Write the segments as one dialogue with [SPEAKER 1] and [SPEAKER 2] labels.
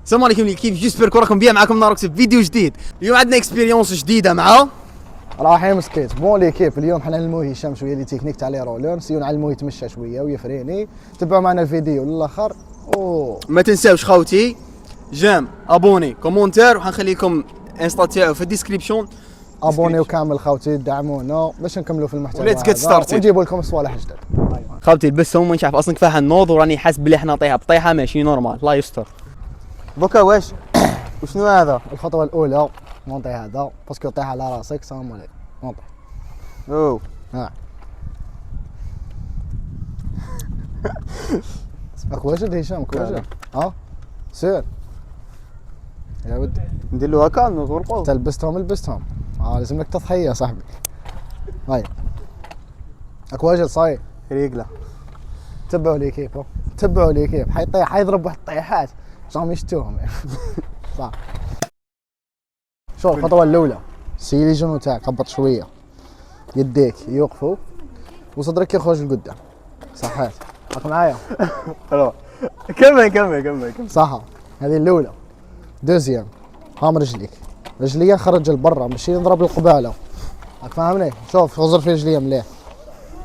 [SPEAKER 1] السلام عليكم الكيف، جيسبر راكم بيا معاكم ناروكس في فيديو جديد. اليوم عندنا اكسبيريونس جديده مع
[SPEAKER 2] رايحين مسكيت بون ليكيب. اليوم حنا نعلموه هشام شويه لي تكنيك تاع لي رولر، نسيو نعلموه يتمشى شويه ويفريني. تبعوا معنا الفيديو للاخر.
[SPEAKER 1] ما تنساوش خوتي جيم ابوني كومونتير، وحنخلي لكم انستا تاعو في الديسكريبشن.
[SPEAKER 2] ابونيو كامل خوتي، دعمونا باش نكملوا في المحتوى
[SPEAKER 1] وليتس جيت ستارتد
[SPEAKER 2] ونجيبوا لكم صوالح جدد.
[SPEAKER 1] خوتي لبسهم ونشعف اصلا كفاح النوض، وراني حاسس بلي حنا نعطيها بطيحه ماشي نورمال. الله يستر. دوكا وشنو هذا؟
[SPEAKER 2] الخطوه الاولى نونطي هذا باسكو طيح على راسك. السلام عليكم. نونطي
[SPEAKER 1] اوه
[SPEAKER 2] اك واجد هشام واجد. سير يا ودي
[SPEAKER 1] ندير له هكا نغرقو.
[SPEAKER 2] انت لبستهم لازم لك تضحيه صاحبي. هاي اك واجد صاير
[SPEAKER 1] ريقله.
[SPEAKER 2] تبعوا لي كيف حيطيح، حيضرب واحد الطيحات راهم يشتوهم صح. شوف الخطوه الاولى، سيلي جنو تاعك، هبط شويه، يديك يوقفوا وصدرك يخرج لقدام. صحيت راك معايا؟
[SPEAKER 1] كمل
[SPEAKER 2] صح. هذه الاولى. دوزيام، هام رجليا خرج لبرا، ماشي نضرب القباله. راك فاهمني؟ شوف غزر في رجليا مليح.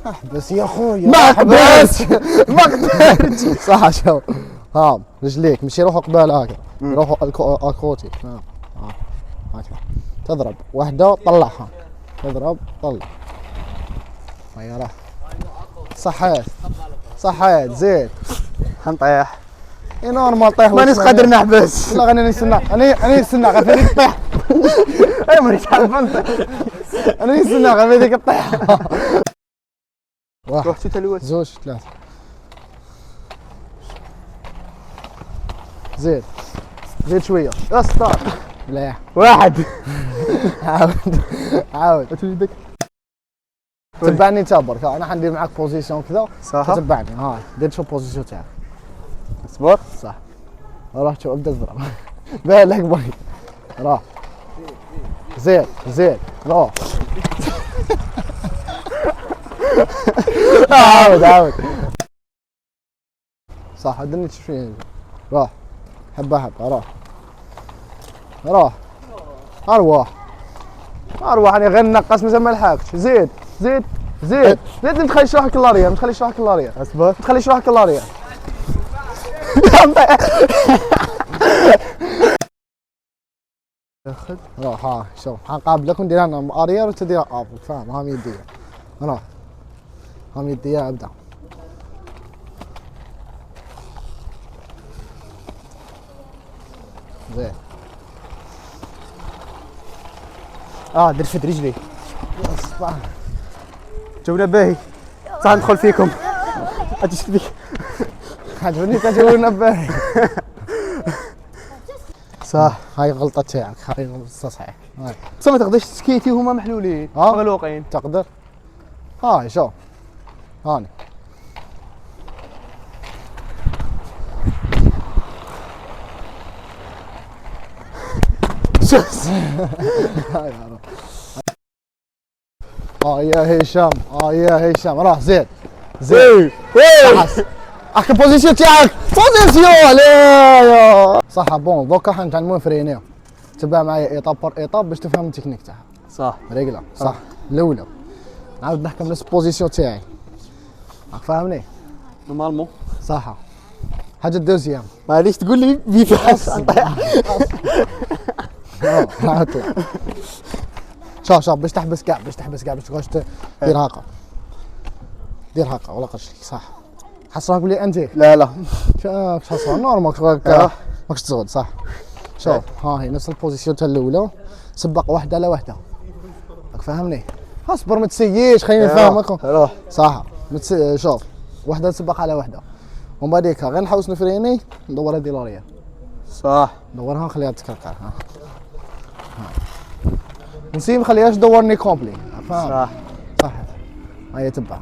[SPEAKER 2] احبس يا خويا،
[SPEAKER 1] ما احبس
[SPEAKER 2] ما قدرت. صح. شوف هام رجليك ماشي يروحوا قباله هكا، يروحوا اكوتي. هكا تضرب واحده طلعها، تضرب طلع. هيا راح. صحيت زيد.
[SPEAKER 1] حنطيح.
[SPEAKER 2] اي نورمال طيح.
[SPEAKER 1] مانيش قادر نحبس.
[SPEAKER 2] لا غني نستنى، انا نستنى غير فيك تطيح.
[SPEAKER 1] اي مانيش عارف انت.
[SPEAKER 2] انا نستنى غير فيك تطيح. واحد
[SPEAKER 1] رحت تلوث.
[SPEAKER 2] زوج ثلاثة. زيد شوية. ستار. مليح.
[SPEAKER 1] واحد.
[SPEAKER 2] عاود. تبعني انت برك، انا حندير معاك بوزيسيون كذا.
[SPEAKER 1] صح.
[SPEAKER 2] تبعني. دير شوف بوزيسيون تاعك.
[SPEAKER 1] اصبر.
[SPEAKER 2] صح. روح شوف ابدا اضرب. بالك باي. روح. زيد. روح. عاود. صح. ادني شويه. روح. حبه روح. ارواح يعني غير نقص مازال ما لحقتش. زيد. لا تخليش روحك لاريا،
[SPEAKER 1] اصبر.
[SPEAKER 2] ما تخليش روحك لاريا. روح. شوف حنقابلك وندير انا اريا وانت دير اب. فاهم؟ هام يديا. روح. هام يديا. ابدا. زين.
[SPEAKER 1] دير فد رجلي. جونا باهي. تعال ندخل فيكم. اجي بيك.
[SPEAKER 2] عجبني تجونا باهي. صح. هاي غلطة تاعك، هاي غلطة صحيح.
[SPEAKER 1] ما تقدرش تسكيتي وهما محلولين مغلوقين.
[SPEAKER 2] تقدر. شوف هاني. يا هشام راح. زيد. احكي بوزيسيون تاعك. صح. بون دوكا حنتعلمون فرينيو. تبع معايا ايطاب بار ايطاب باش تفهم التكنيك تاعها.
[SPEAKER 1] صح.
[SPEAKER 2] ريقله. صح. الاولى نعاود نحكم نفس البوزيسيون تاعي. راك فاهمني؟
[SPEAKER 1] نورمالمون.
[SPEAKER 2] صح. حاجه دوزيام.
[SPEAKER 1] معليش تقول لي بيفاس.
[SPEAKER 2] شوف باش تحبس كاع باش تقعدش دير هكا. ولا قرشليك. صح. حصرك بلي انت.
[SPEAKER 1] لا
[SPEAKER 2] شوف حصرك نورمال ماكش تزغد. صح. شوف هاي نفس البوزيسيون تاع الاولى، سبق واحده على واحده. راك فاهمني؟ اصبر ما تسييش، خليني نفهمك.
[SPEAKER 1] روح.
[SPEAKER 2] صح. شوف واحده تسبق على واحده، ومن بعديك غير نحوس نفريني ندور هذه لاريا.
[SPEAKER 1] صح.
[SPEAKER 2] ندورها نخليها تكركر. نسيم ما خليهاش تدورني كومبلي. صح. هيا تبع.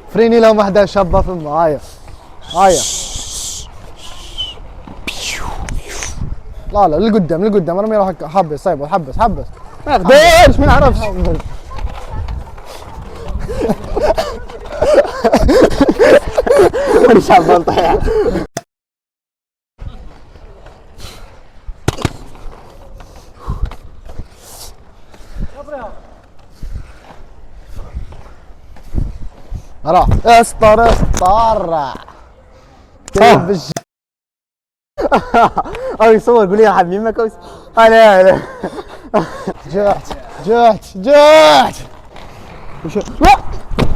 [SPEAKER 2] فريني لو واحده شابه في هيا. لا لقدام ارمي روحك. حبس. طيب حبس.
[SPEAKER 1] ما اقدرش، ما نعرفش. ماني شاف نطيح.
[SPEAKER 2] راح اسطر
[SPEAKER 1] او يصور قول لي يا حبيبي ما كويس. هلا
[SPEAKER 2] جعت
[SPEAKER 1] وش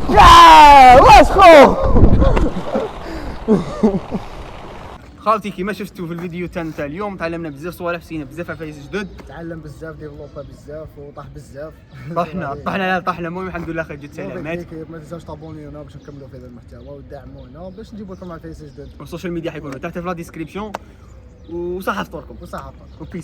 [SPEAKER 1] لا واسخو. خالتي كيما شفتوا في الفيديو تاع اليوم تعلمنا بزاف صوالح، سينا بزاف عفايس جدد،
[SPEAKER 2] تعلم بزاف ديفلوبا بزاف وطاح بزاف.
[SPEAKER 1] طحنا المهم الحمد لله خير جد سلامات.
[SPEAKER 2] ما تنساوش تابونيونا باش نكملوا في هذا المحتوى ودعمونا باش نجيبوا لكم عفايس جدد
[SPEAKER 1] والسوشيال ميديا حيكونوا تحت في لا ديسكريبسيون، وصحة فطوركم
[SPEAKER 2] وصحة.